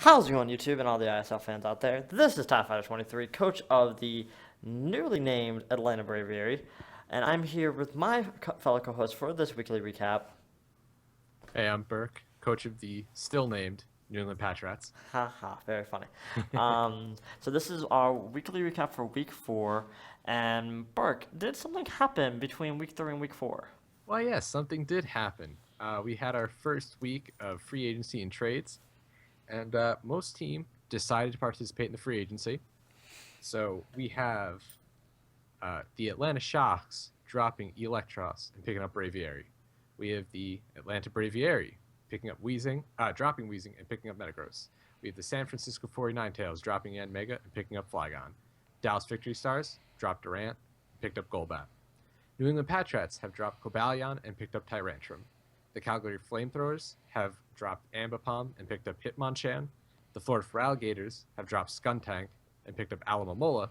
How's it going, YouTube and all the ISL fans out there? This is Tyfighter23, coach of the newly named Atlanta Braviary, and I'm here with my fellow co-host for this weekly recap. Hey, I'm Berk, coach of the still named New England Patriots. Haha, very funny. So this is our weekly recap for Week 4, and Burke, did something happen between Week 3 and Week 4? Well, yes, something did happen. We had our first week of free agency and trades, and most team decided to participate in the free agency. So we have the Atlanta Sharks dropping Electros and picking up Braviary. We have the Atlanta Braviary picking up dropping Weezing and picking up Metagross. We have the San Francisco 49 Tails dropping Mega and picking up Flygon. Dallas Victory Stars dropped Durant and picked up Golbat. New England Patriots have dropped Cobalion and picked up Tyrantrum. The Calgary Flamethrowers have dropped Ambipom and picked up Hitmonchan. The Florida Alligators have dropped Skuntank and picked up Alamomola.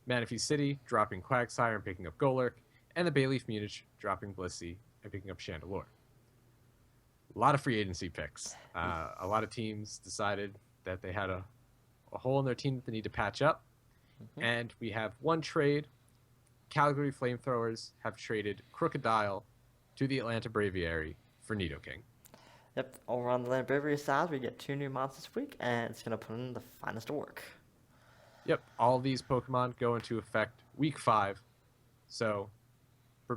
Manaphy City dropping Quagsire and picking up Golurk. And the Bayleaf Munich dropping Blissey and picking up Chandelure. A lot of free agency picks. A lot of teams decided that they had a hole in their team that they need to patch up. And we have one trade. Calgary Flamethrowers have traded Crocodile to the Atlanta Braviary for Nidoking. Yep, over on the Atlanta Braviary side, we get 2 new mods this week, and it's going to put in the finest of work. Yep, all these Pokemon go into effect Week 5. So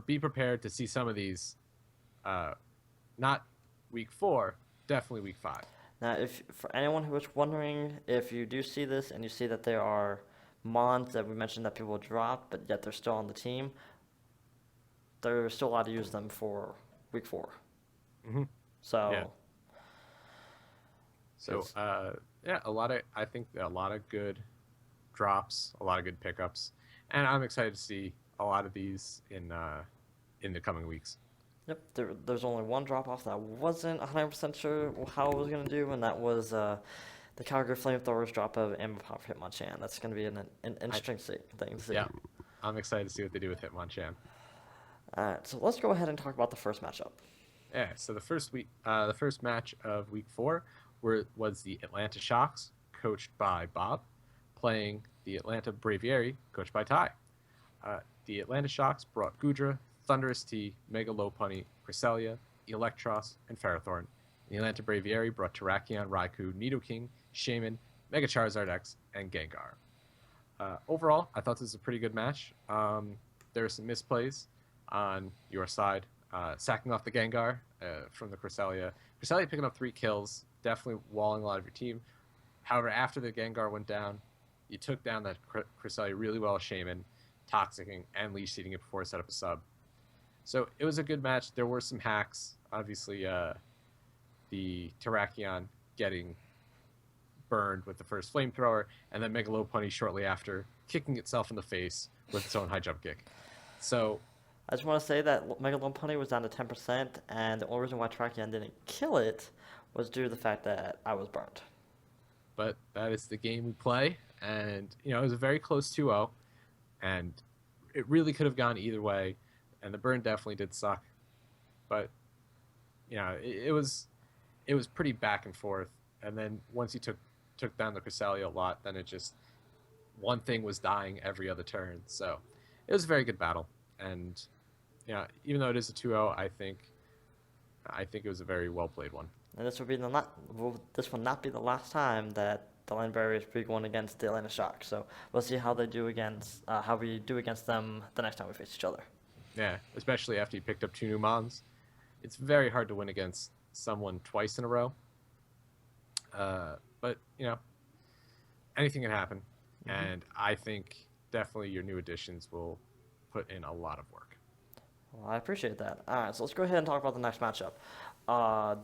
be prepared to see some of these, not Week 4, definitely Week 5. Now, if for anyone who was wondering, if you do see this and you see that there are mons that we mentioned that people dropped, but yet they're still on the team, they're still allowed to use them for Week 4. Mm-hmm. So, yeah. I think a lot of good drops, a lot of good pickups, and I'm excited to see a lot of these in the coming weeks. Yep, there's only one drop off that I wasn't 100% sure how it was going to do, and that was the Calgary Flamethrowers drop of Ambipom for Hitmonchan. That's going to be an interesting thing to see. Yeah, I'm excited to see what they do with Hitmonchan. Alright, so let's go ahead and talk about the first matchup. Yeah, so the first match of Week 4 was the Atlanta Sharks, coached by Bob, playing the Atlanta Braviary, coached by Ty. The Atlanta Sharks brought Goodra, Thundurus T, Mega Lopunny, Cresselia, Electros, and Ferrothorn. The Atlanta Braviary brought Terrakion, Raikou, Nidoking, Shaman, Mega Charizard X, and Gengar. Overall, I thought this was a pretty good match. There were some misplays on your side, sacking off the Gengar from the Cresselia. Cresselia picking up 3 kills, definitely walling a lot of your team. However, after the Gengar went down, you took down that Cresselia really well with Shaman, Toxicking, and Leash Seeding it before it set up a sub. So it was a good match. There were some hacks. Obviously, the Terrakion getting burned with the first flamethrower, and then Mega Lopunny shortly after kicking itself in the face with its own high jump kick. So I just want to say that Mega Lopunny was down to 10%, and the only reason why Terrakion didn't kill it was due to the fact that I was burned. But that is the game we play, and it was a very close 2-0, and it really could have gone either way, and the burn definitely did suck. But it was pretty back and forth, and then once you took down the Cresselia a lot, then it just one thing was dying every other turn. So it was a very good battle, and even though it is a 2-0, I think it was a very well played one. And this will not be the last time that the Atlanta Braviary is going against the Atlanta Sharks. So we'll see how we do against them the next time we face each other. Yeah, especially after you picked up 2 new mons. It's very hard to win against someone twice in a row. But anything can happen, and I think definitely your new additions will put in a lot of work. Well, I appreciate that. All right, so let's go ahead and talk about the next matchup.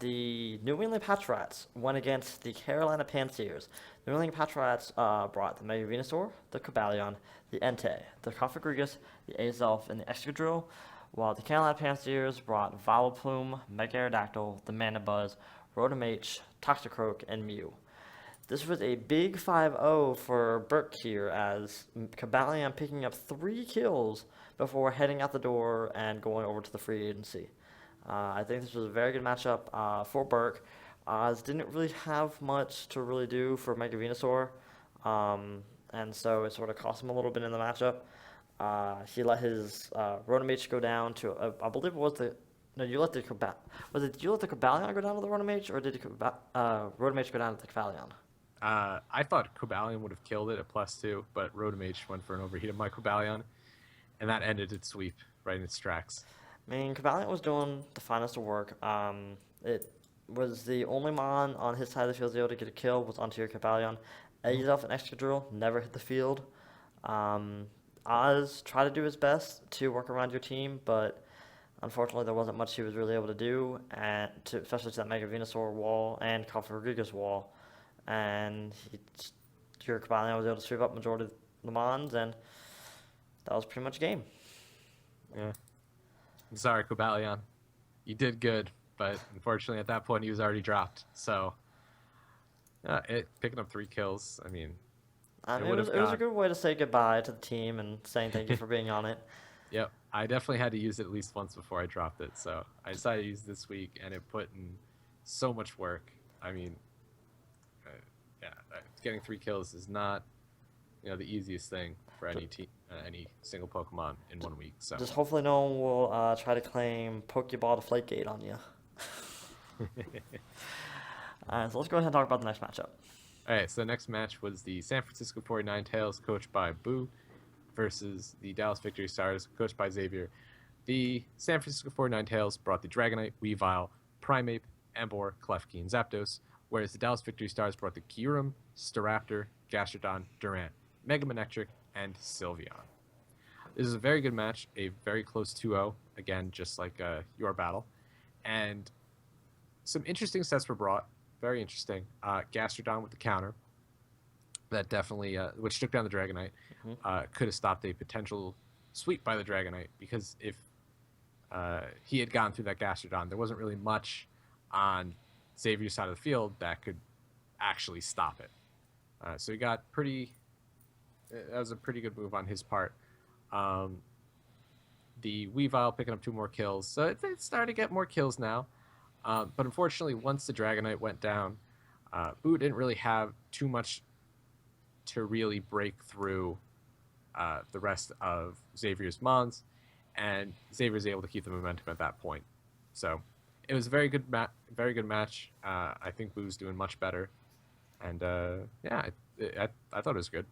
The New England Patriots went against the Carolina Panthers. The New England Patriots brought the Mega Venusaur, the Cobalion, the Entei, the Cofagrigus, the Azelf, and the Excadrill, while the Carolina Panthers brought Vileplume, Mega Aerodactyl, the Manabuzz, Rotom-H, Toxicroak, and Mew. This was a big 5-0 for Berk here, as Cobalion picking up 3 kills before heading out the door and going over to the free agency. I think this was a very good matchup for Berk. Oz didn't really have much to really do for Mega Venusaur, and so it sort of cost him a little bit in the matchup. He let his Rotomage go down to, I believe it was the, no, you let the did you let the Cobalion go down to the Rotomage, or did the Rotomage go down to the Cobalion? I thought Cobalion would have killed it at +2, but Rotomage went for an overheat of my Cobalion, and that ended its sweep right in its tracks. I mean, Cobalion was doing the finest of work. It was the only Mon on his side of the field able to get a kill was onto your Cobalion. Mhm. Azelf and Excadrill never hit the field. Um, Oz tried to do his best to work around your team, but unfortunately there wasn't much he was really able to do, and especially to that Mega Venusaur wall and Coffee Rodriguez wall. And your Cobalion was able to sweep up majority of the Mons, and that was pretty much game. Yeah. I'm sorry, Cobalion. You did good, but unfortunately at that point he was already dropped. So, picking up 3 kills, I mean, I it mean, would have it was a gone. good way to say goodbye to the team and saying thank you for being on it. Yep, I definitely had to use it at least once before I dropped it. So I decided to use it this week, and it put in so much work. I mean, uh, yeah, getting 3 kills is not, the easiest thing for any team, any single Pokemon in 1 week. So, Just hopefully no one will try to claim Pokeball Deflategate on you. Alright, so let's go ahead and talk about the next matchup. all right. So the next match was the San Francisco 49 Tails, coached by Boo, versus the Dallas Victory Stars, coached by Xavier. The San Francisco 49 Tails brought the Dragonite, Weavile, Primeape, Emboar, Klefki, and Zapdos, whereas the Dallas Victory Stars brought the Kyurem, Staraptor, Gastrodon, Durant, Mega Manectric, and Sylveon. This is a very good match, a very close 2-0, again, just like your battle. And some interesting sets were brought, very interesting. Gastrodon with the counter, that definitely, which took down the Dragonite, could have stopped a potential sweep by the Dragonite, because if he had gone through that Gastrodon, there wasn't really much on Xavier's side of the field that could actually stop it. So he got that was a pretty good move on his part. The Weavile picking up 2 more kills, so it's starting to get more kills now. But unfortunately, once the Dragonite went down, Boo didn't really have too much to really break through the rest of Xavier's Mons, and Xavier was able to keep the momentum at that point. So it was a very good match. I think Boo's doing much better, and I thought it was good.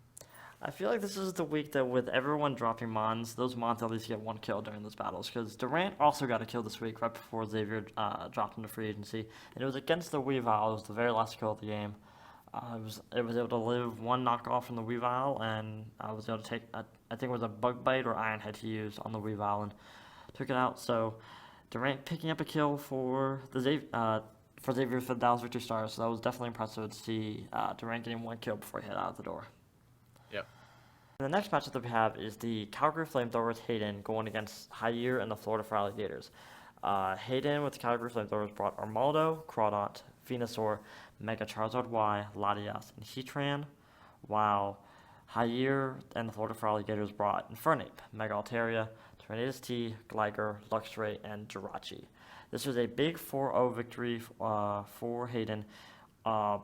I feel like this is the week that with everyone dropping Mons, those Mons at least get 1 kill during those battles. Because Durant also got a kill this week right before Xavier dropped into free agency. And it was against the Weavile. It was the very last kill of the game. It was able to live 1 knockoff from the Weavile, and I was able to take, I think it was a Bug Bite or Iron Head he used on the Weavile and took it out. So Durant picking up a kill for the Xavier for the Dallas Victory Stars. So that was definitely impressive to see Durant getting 1 kill before he head out of the door. Yep. And the next matchup that we have is the Calgary Flamethrowers Hayden going against Jair and the Florida Fire Alligators. Hayden with the Calgary Flamethrowers brought Armaldo, Crawdont, Venusaur, Mega Charizard Y, Latias, and Heatran, while Jair and the Florida Fire Alligators brought Infernape, Mega Altaria, Tornadus T, Gligar, Luxray, and Jirachi. This was a big 4-0 victory for Hayden. All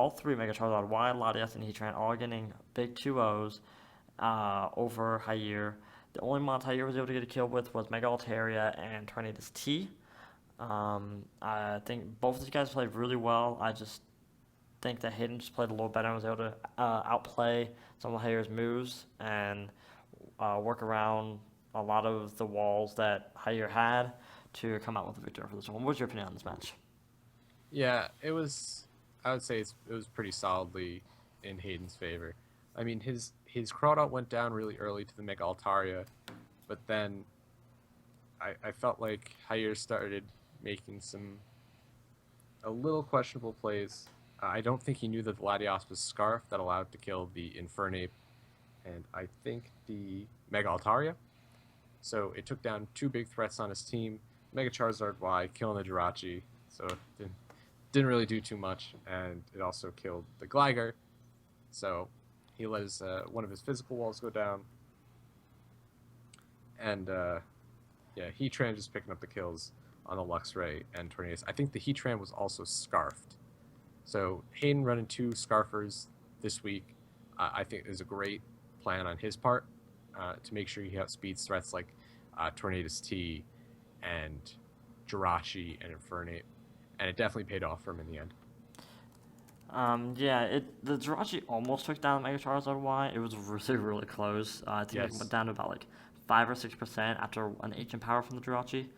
3 Mega Charizard Y, Latias, and Heatran all getting big 2-0s over Jair. The only mon Jair was able to get a kill with was Mega Altaria and Tornadus T. I think both of these guys played really well. I just think that Hayden just played a little better and was able to outplay some of Jair's moves and work around a lot of the walls that Jair had to come out with a victory for this one. What was your opinion on this match? Yeah, it was. I would say it was pretty solidly in Hayden's favor. I mean, his Crawdont went down really early to the Mega Altaria, but then I felt like Jair started making a little questionable plays. I don't think he knew that the Latios was Scarf that allowed to kill the Infernape, and I think the Mega Altaria. So it took down 2 big threats on his team. Mega Charizard Y killing the Jirachi, so it didn't really do too much, and it also killed the Gligar. So he let one of his physical walls go down, and Heatran just picking up the kills on the Luxray and Tornadus. I think the Heatran was also scarfed. So Hayden running 2 Scarfers this week, I think is a great plan on his part to make sure he outspeeds threats like Tornadus T and Jirachi and Infernape. And it definitely paid off for him in the end. Yeah, the Jirachi almost took down Mega Charizard Y. It was really, really close. I think it Yes. went down to about like 5 or 6% after an Ancient Power from the Jirachi.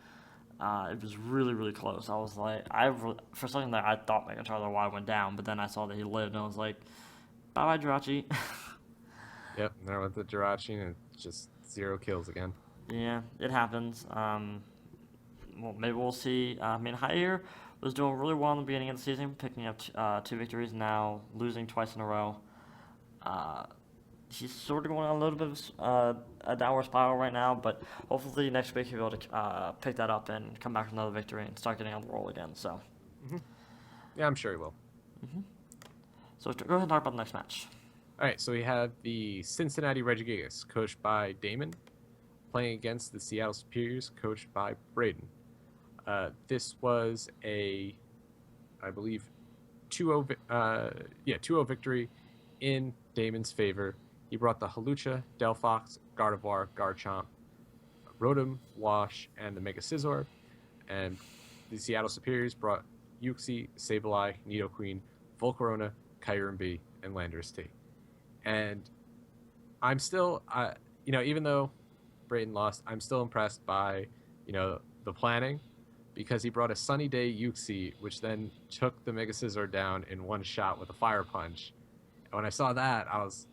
It was really, really close. I was like, for a second there, I thought Mega Charizard Y went down, but then I saw that he lived, and I was like, bye bye, Jirachi. Yep, and there went the Jirachi, and just 0 kills again. Yeah, it happens. Well, maybe we'll see. I mean, Jair was doing really well in the beginning of the season, picking up 2 victories now, losing twice in a row. Uh, he's sort of going on a little bit of a downward spiral right now, but hopefully next week he'll be able to pick that up and come back with another victory and start getting on the roll again. So, Hmm. Yeah, I'm sure he will. so go ahead and talk about the next match. All right, so we have the Cincinnati Regigigas, coached by Damon, playing against the Seattle Superiors, coached by Braden. This was a, I believe, 2-0, 2-0 victory in Damon's favor. He brought the Hawlucha, Delphox, Gardevoir, Garchomp, Rotom, Wash, and the Mega Scizor. And the Seattle Superiors brought Uxie, Sableye, Nidoqueen, Volcarona, Kyurem B, and Landorus T. And I'm still, even though Brayden lost, I'm still impressed by, the planning, because he brought a Sunny Day Uxie, which then took the Mega Scizor down in one shot with a Fire Punch. And when I saw that,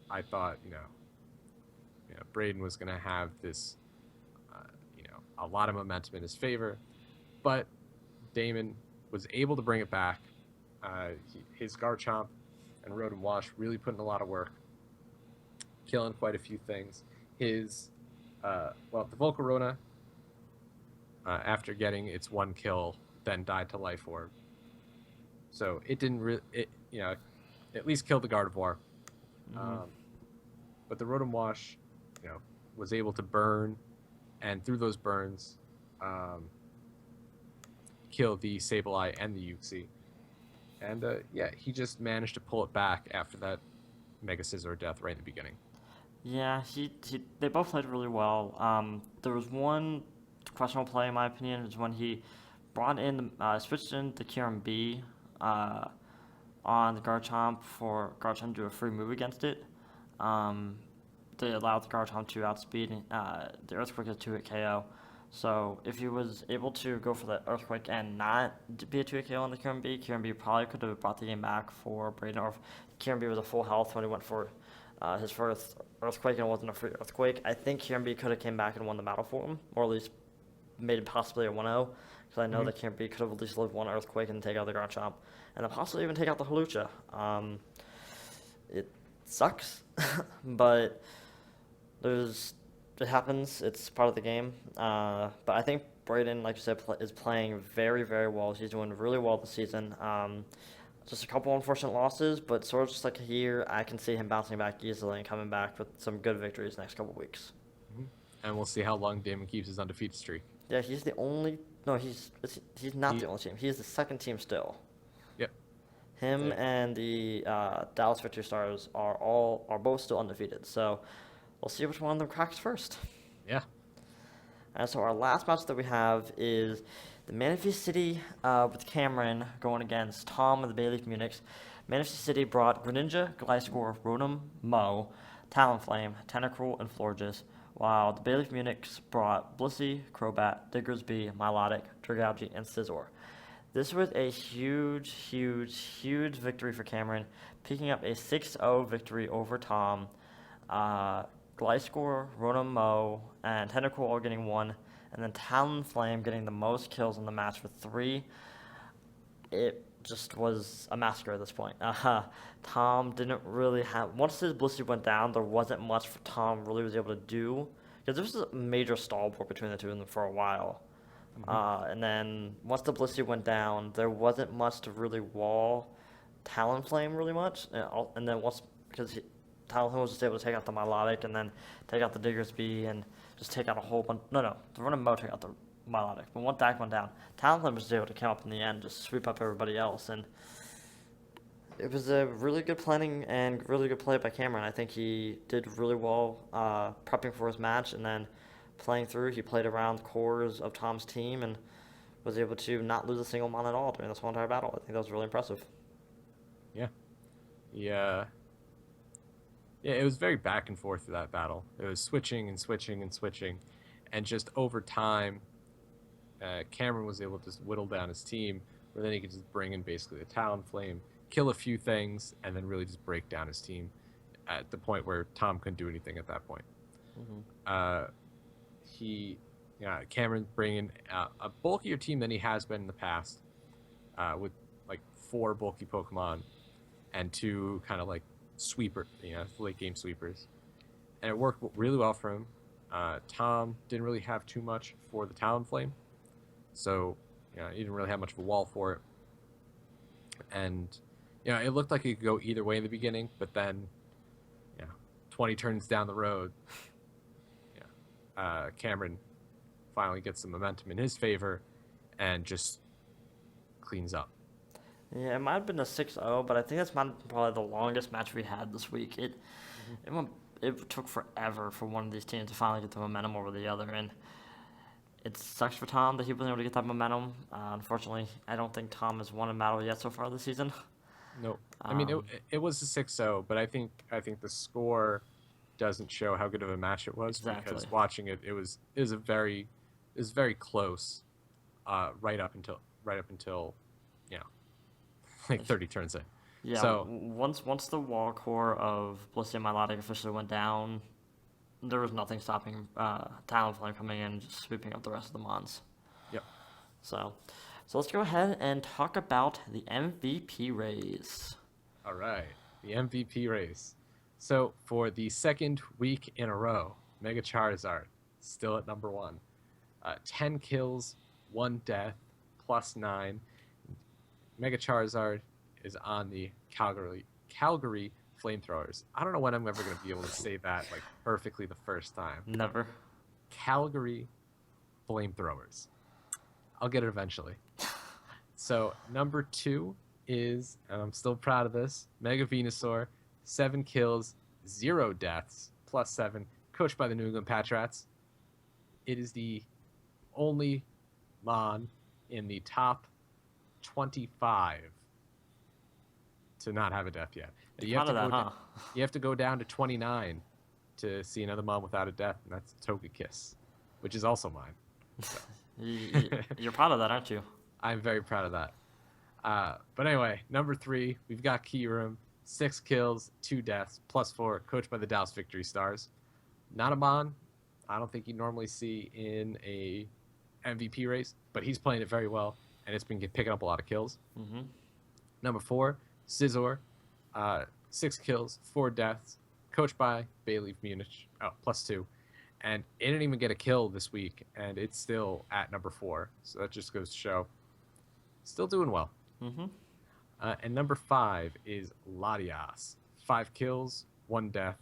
I thought, Brayden was going to have this, a lot of momentum in his favor, but Damon was able to bring it back. His Garchomp and Rotom Wash really put in a lot of work, killing quite a few things. His, the Volcarona, after getting its 1 kill, then died to Life Orb. So it didn't at least killed the Gardevoir. But the Rotom Wash, was able to burn, and through those burns, kill the Sableye and the Uxie. And he just managed to pull it back after that Mega Scizor death right in the beginning. Yeah, they both played really well. There was one questionable play, in my opinion, is when he brought in, switched in the Kyurem B on the Garchomp for Garchomp to do a free move against it. They allowed the Garchomp to outspeed the Earthquake as 2-hit KO. So if he was able to go for the Earthquake and not be a 2-hit KO on the Kyurem B probably could have brought the game back for Brayden. Or if Kyurem B was a full health when he went for his first Earthquake and it wasn't a free Earthquake, I think Kyurem B could have came back and won the battle for him, or at least made it possibly a 1-0. Because I know that Kyurem B could have at least lived one Earthquake and take out the Garchomp, and then possibly even take out the Hawlucha. It sucks, but it happens. It's part of the game. But I think Brayden, like you said, is playing very, very well. He's doing really well this season. Just a couple unfortunate losses, but sort of just like here, I can see him bouncing back easily and coming back with some good victories next couple weeks. And we'll see how long Damon keeps his undefeated streak. Yeah, he's the only. No, he's not the only team. He's the second team still. Yep. Him and the Dallas Victory Stars are both still undefeated. So we'll see which one of them cracks first. Yeah. And so our last match that we have is the Manaphy City with Cameron going against Tom of the Bayleaf Munichs. Manaphy City brought Greninja, Gliscor, Rotom, Mo, Talonflame, Tentacruel, and Florges, while the Bayleaf Munichs brought Blissey, Crobat, Diggersby, Milotic, Dragougi, and Scizor. This was a huge, huge, huge victory for Cameron, picking up a 6-0 victory over Tom. Gliscor, Rotom, Mo, and Tentacruel all getting 1, and then Talonflame getting the most kills in the match with 3. It just was a massacre at this point. Tom didn't really have... Once his Blissey went down, there wasn't much for Tom really was able to do, because there was a major stall war between the two of them for a while. And then once the Blissey went down, there wasn't much to really wall Talonflame really much. And then once... because Talonflame was just able to take out the Milotic and then take out the Diggersby and just take out a whole bunch... No, the Rotom Mo took out the Melodic. But once that went down, Talonflame was able to come up in the end, just sweep up everybody else, and it was a really good planning and really good play by Cameron. I think he did really well prepping for his match, and then playing through. He played around the cores of Tom's team and was able to not lose a single mon at all during this whole entire battle. I think that was really impressive. Yeah. Yeah. Yeah, it was very back and forth through that battle. It was switching and switching and switching. And just over time, Cameron was able to just whittle down his team, where then he could just bring in basically the Talonflame, kill a few things, and then really just break down his team at the point where Tom couldn't do anything at that point. Cameron bringing a bulkier team than he has been in the past, with like 4 bulky Pokemon and 2 kind of like late game sweepers, and it worked really well for him. Tom didn't really have too much for the Talonflame, so he didn't really have much of a wall for it, and it looked like it could go either way in the beginning, but then 20 turns down the road, Cameron finally gets some momentum in his favor and just cleans up. Yeah, it might have been a 6-0, but I think that's probably the longest match we had this week. It took forever for one of these teams to finally get the momentum over the other, and it sucks for Tom that he wasn't able to get that momentum. Unfortunately, I don't think Tom has won a battle yet so far this season. Nope. I mean, it was a 6-0, but I think the score doesn't show how good of a match it was. Exactly. Because watching it, it was very close, right up until like 30 turns in. Yeah. So once the wall core of Blissey and Milotic officially went down, there was nothing stopping Talonflame coming in and just sweeping up the rest of the mons. Yep. So let's go ahead and talk about the MVP race. All right, the MVP race. So for the second week in a row, Mega Charizard still at number 1. 10 kills, 1 death, +9. Mega Charizard is on the Calgary Flamethrowers. I don't know when I'm ever going to be able to say that like perfectly the first time. Never. Calgary Flamethrowers. I'll get it eventually. So number 2 is, and I'm still proud of this, Mega Venusaur, 7 kills, 0 deaths, +7, coached by the New England Patriots. It is the only mon in the top 25 to not have a death yet. You have to go down to 29 to see another mon without a death, and that's Togekiss, which is also mine. So. You're proud of that, aren't you? I'm very proud of that. But anyway, number 3, we've got Keyroom, 6 kills, 2 deaths, +4, coached by the Dallas Victory Stars. Not a mon I don't think you normally see in a MVP race, but he's playing it very well, and it's been picking up a lot of kills. Mm-hmm. Number 4, Scizor, 6 kills, 4 deaths, coached by Bayleaf Munich, +2. And it didn't even get a kill this week, and it's still at number 4. So that just goes to show, still doing well. Mm-hmm. And number 5 is Latias. 5 kills, 1 death,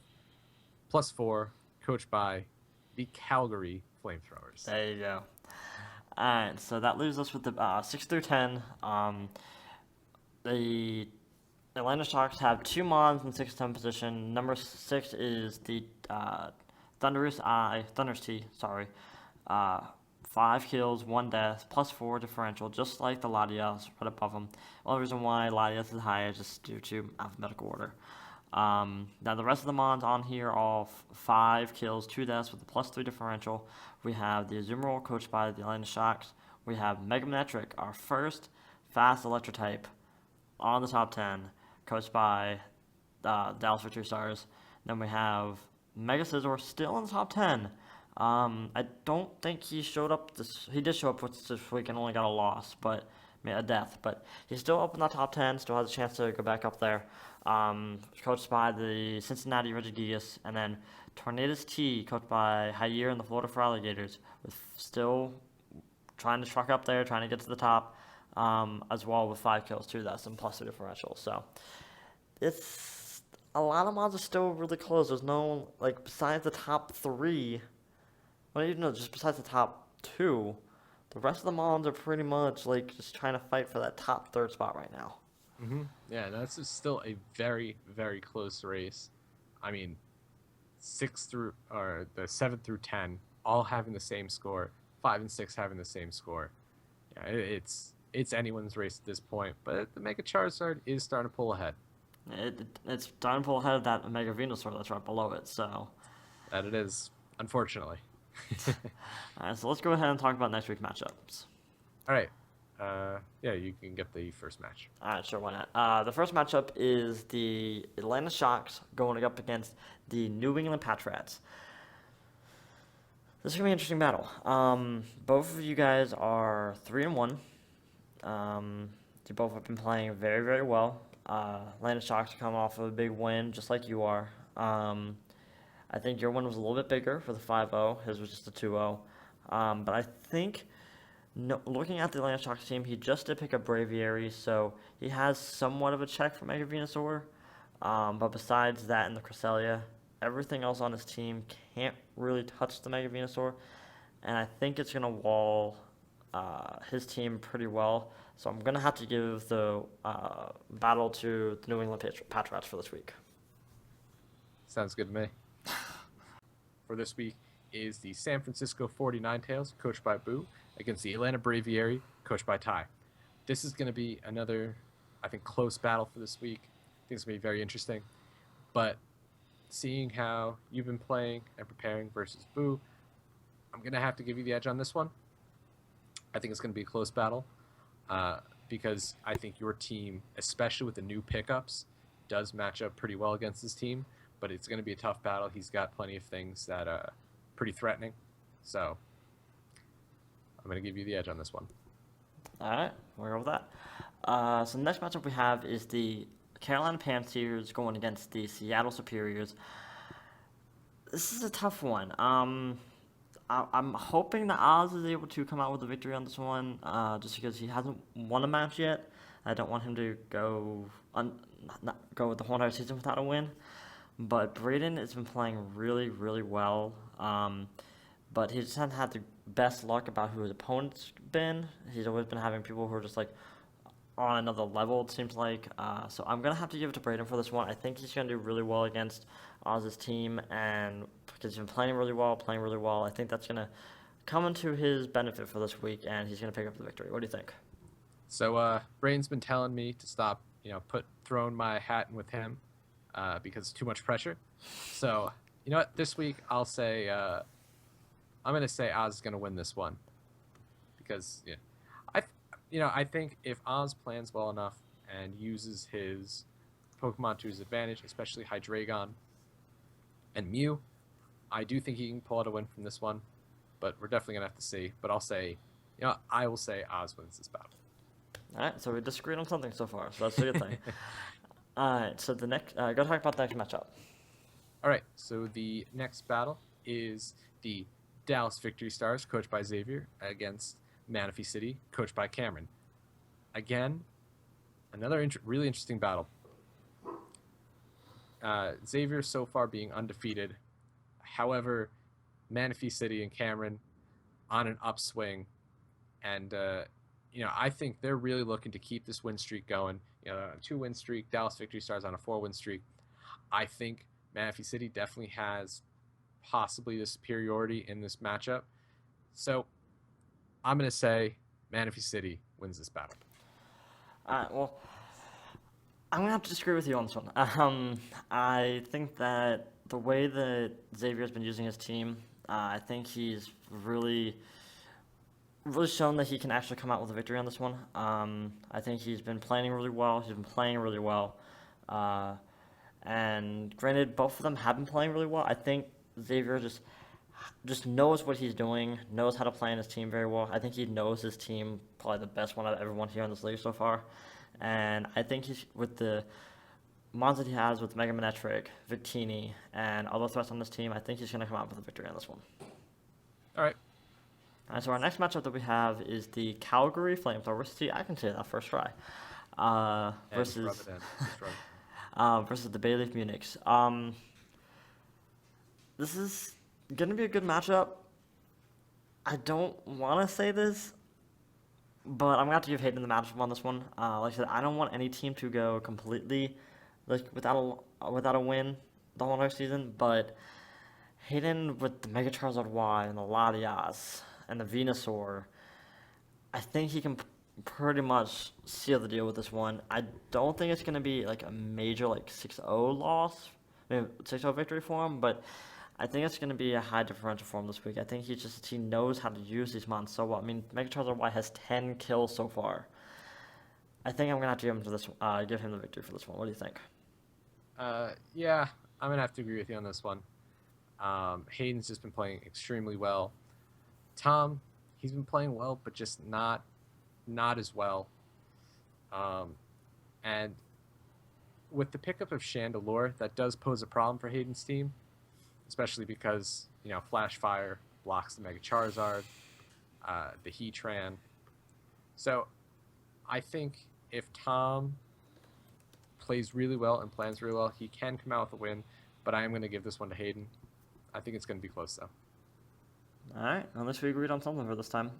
+4, coached by the Calgary Flamethrowers. There you go. All right, so that leaves us with the 6 through 10. The Atlanta Sharks have 2 mons in 6 to 10 position. Number 6 is the Thunderous T. 5 kills, 1 death, +4 differential, just like the Latias right above them. The only reason why Latias is higher is just due to alphabetical order. Now the rest of the mons on here are 5 kills, 2 deaths with a +3 differential. We have the Azumarill, coached by the Atlanta Sharks. We have Megametric, our first fast electric type, on the top 10, coached by Dallas Victory Stars. Then we have Mega Scizor, still in the top 10. I don't think he showed up he did show up this week and only got a loss, a death, but he's still up in the top 10, still has a chance to go back up there. Coached by the Cincinnati Regigigas, and then Tornadus T, coached by Jair and the Florida for Alligators, with still trying to truck up there, trying to get to the top, as well with 5 kills, 2 deaths, and +2 differential. So it's a lot of mods are still really close. There's no, besides the top 3, well, just besides the top 2, The rest of the Mons are pretty much like just trying to fight for that top third spot right now. Yeah, that's still a very, very close race. I mean, the 7 through 10 all having the same score, 5 and 6 having the same score. Yeah, it's anyone's race at this point. But the Mega Charizard is starting to pull ahead. It's starting to pull ahead of that Mega Venusaur that's right below it. So, That it is, unfortunately. so let's go ahead and talk about next week's matchups. All right. Yeah, you can get the first match. All right, sure, why not? The first matchup is the Atlanta Sharks going up against the New England Patriots. This is gonna be an interesting battle. Both of you guys are 3-1. You both have been playing very, very well. Atlanta Sharks are coming off of a big win, just like you are. I think your win was a little bit bigger for the 5-0. His was just a 2-0. But I think, looking at the Atlanta Sharks team, he just did pick up Braviary, so he has somewhat of a check for Mega Venusaur. But besides that and the Cresselia, everything else on his team can't really touch the Mega Venusaur. And I think it's going to wall his team pretty well. So I'm going to have to give the battle to the New England Patriots for this week. Sounds good to me. For this week is the San Francisco 49tails, coached by Boo, against the Atlanta Braviary, coached by Ty. This is going to be another, I think, close battle for this week. I think it's going to be very interesting. But seeing how you've been playing and preparing versus Boo, I'm going to have to give you the edge on this one. I think it's going to be a close battle because I think your team, especially with the new pickups, does match up pretty well against his team. But it's going to be a tough battle. He's got plenty of things that are pretty threatening. So I'm going to give you the edge on this one. All right, we're over that. So the next matchup we have is the Carolina Panthers going against the Seattle Superiors. This is a tough one. I'm hoping that Oz is able to come out with a victory on this one, just because he hasn't won a match yet. I don't want him to go with the whole entire season without a win. But Braden has been playing really, really well. But he just hasn't had the best luck about who his opponent's been. He's always been having people who are just like on another level, it seems like. So I'm going to have to give it to Braden for this one. I think he's going to do really well against Oz's team. And because he's been playing really well, I think that's going to come into his benefit for this week. And he's going to pick up the victory. What do you think? So Braden's been telling me to stop, throwing my hat in with him. Because it's too much pressure. So, you know what? This week, I'll say, I'm going to say Oz is going to win this one. Because, I think if Oz plans well enough and uses his Pokemon to his advantage, especially Hydreigon and Mew, I do think he can pull out a win from this one. But we're definitely going to have to see. But I'll say, I will say Oz wins this battle. All right, so we disagreed on something so far, so that's a good thing. All right, so the next, go talk about the next matchup. All right, so the next battle is the Dallas Victory Stars, coached by Xavier, against Manaphy City, coached by Cameron. Again, another really interesting battle. Xavier so far being undefeated. However, Manaphy City and Cameron on an upswing. And, I think they're really looking to keep this win streak going. A 2-win streak, Dallas Victory Stars on a 4-win streak. I think Manaphy City definitely has possibly the superiority in this matchup. So I'm going to say Manaphy City wins this battle. Well, I'm going to have to disagree with you on this one. I think that the way that Xavier's been using his team, I think he's really shown that he can actually come out with a victory on this one. I think he's been playing really well. He's been playing really well. And granted, both of them have been playing really well. I think Xavier just knows what he's doing, knows how to play in his team very well. I think he knows his team probably the best one out of everyone here in this league so far. And I think he's with the mons that he has with Mega Manectric, Victini, and other threats on this team, I think he's going to come out with a victory on this one. All right. So our next matchup that we have is the Calgary Flamethrower. See, I can say that first try. Versus versus the Bayleaf Munichs. This is gonna be a good matchup. I don't want to say this. but I'm gonna have to give Hayden the matchup on this one. Like I said, I don't want any team to go completely like without a win the whole entire season. But Hayden with the Mega Charizard Y and the Latias and the Venusaur, I think he can pretty much seal the deal with this one. I don't think it's gonna be like a major like 6-0 loss, I mean 6-0 victory for him, but I think it's going to be a high differential for him this week. I think he knows how to use these mons so well. I mean, Mega Charizard Y has 10 kills so far. I think I'm going to have to give him the victory for this one. What do you think? Yeah, I'm gonna have to agree with you on this one. Hayden's just been playing extremely well. Tom, he's been playing well, but just not as well. And with the pickup of Chandelure, that does pose a problem for Hayden's team, especially because Flash Fire blocks the Mega Charizard, the Heatran. So I think if Tom plays really well and plans really well, he can come out with a win. But I am going to give this one to Hayden. I think it's going to be close though. All right, unless we agreed on something for this time.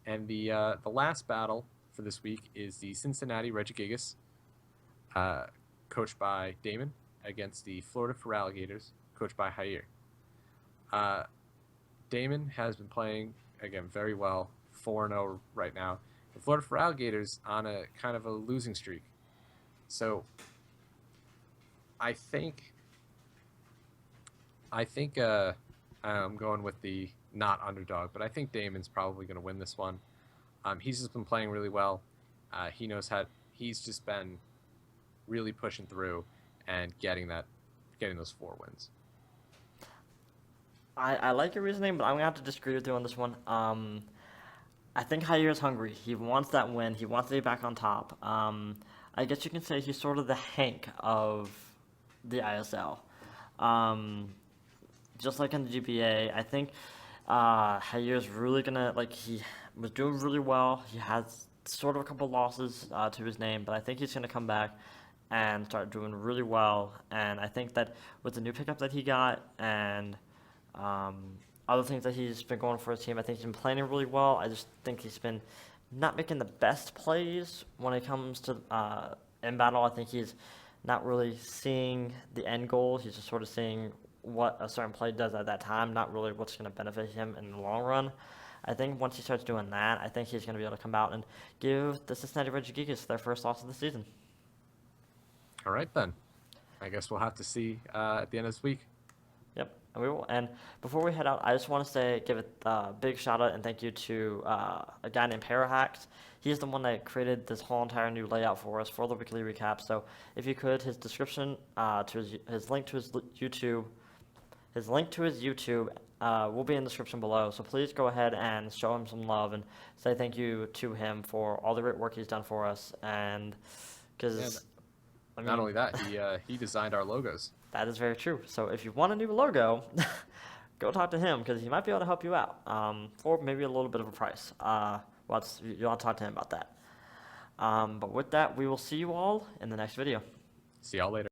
And the last battle for this week is the Cincinnati Regigigas, coached by Damon, against the Florida Feraligators, coached by Jair. Damon has been playing, again, very well, 4-0 right now. The Florida Feraligators on a kind of a losing streak. So I think I'm going with the not underdog, but I think Damon's probably going to win this one. He's just been playing really well. He knows how. He's just been really pushing through and getting those 4 wins. I like your reasoning, but I'm going to have to disagree with you on this one. I think Jair is hungry. He wants that win. He wants to be back on top. I guess you can say he's sort of the Hank of the ISL. Just like in the GPA, I think Jair's really gonna he was doing really well. He has sort of a couple losses to his name, but I think he's gonna come back and start doing really well. And I think that with the new pickup that he got and other things that he's been going for his team, I think he's been playing really well. I just think he's been not making the best plays when it comes to in battle. I think he's not really seeing the end goal. He's just sort of seeing what a certain play does at that time, not really what's going to benefit him in the long run. I think once he starts doing that, I think he's going to be able to come out and give the Cincinnati Regigigas their first loss of the season. All right, then. I guess we'll have to see at the end of this week. Yep, and we will. And before we head out, I just want to give a big shout out and thank you to a guy named Parahacked. He's the one that created this whole entire new layout for us for the weekly recap. So if you could, his description to his link to his YouTube. His link to his YouTube will be in the description below, so please go ahead and show him some love and say thank you to him for all the great work he's done for us. And because not only that, he designed our logos. That is very true. So if you want a new logo, go talk to him because he might be able to help you out for maybe a little bit of a price. You'll have to talk to him about that. But with that, we will see you all in the next video. See y'all later.